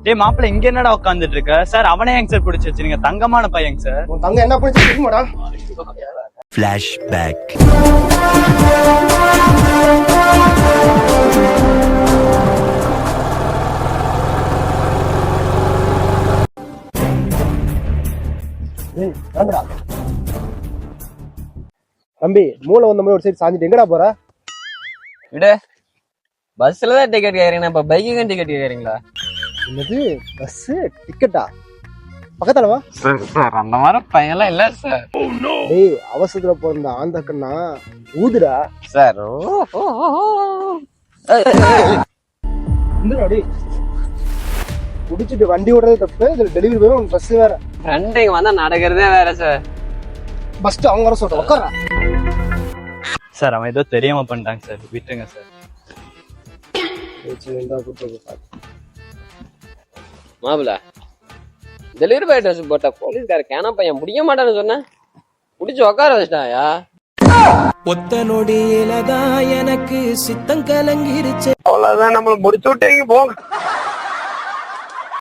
டேய் மாப்பிள்ள இங்க என்னடா உட்காந்துட்டு இருக்க சார்? அவனே எங்க சார் பிடிச்சி வச்சிருங்க, தங்கமான பையன் சார். உன் தங்க என்ன பிடிச்சி தெரியுமாடா? Flashback. தம்பி மூளை வந்த மாதிரி ஒரு சைடு சாஞ்சிட்டு எங்கடா போற? விடு, பஸ்ல தான் டிக்கெட் கேக்குறீங்க, இப்ப பைக்குக்கு டிக்கெட் கேக்குறீங்களா? என்னது பஸ் டிக்கெட்டா? பக்கத்துல வா. சார் அந்த மாதிரி பையன்லாம் இல்ல சார். டேய் அவசரத்துல பிறந்த ஆந்தக்கண்ணா ஊதுடா சார். டேய் குடிச்சிட்டு வண்டி ஓடுறது தப்பு, இதுல டெலிவரி போய் உங்க பஸ் வேற. ரெண்டையும் வந்தா நடக்கிறதே வேற சார். பஸ் அவங்க வர சொல்றேன், உட்கார. சார் அவன் ஏதோ தெரியாம பண்ணிட்டாங்க சார், விட்டுருங்க சார். மாப்பிள டெலிவரி பாய் ட்ரெஸ் போட்ட போலீஸ்கார கேனா பையன் முடிய மாட்டான்னு சொன்னேன், முடிச்சு உட்கார வச்சிட்டாயா? ஒத்த நொடியிலதான் எனக்கு சித்தம் கலங்கிருச்சு. அவ்வளவுதான், நம்மள முடிச்சு விட்டீங்க போங்க.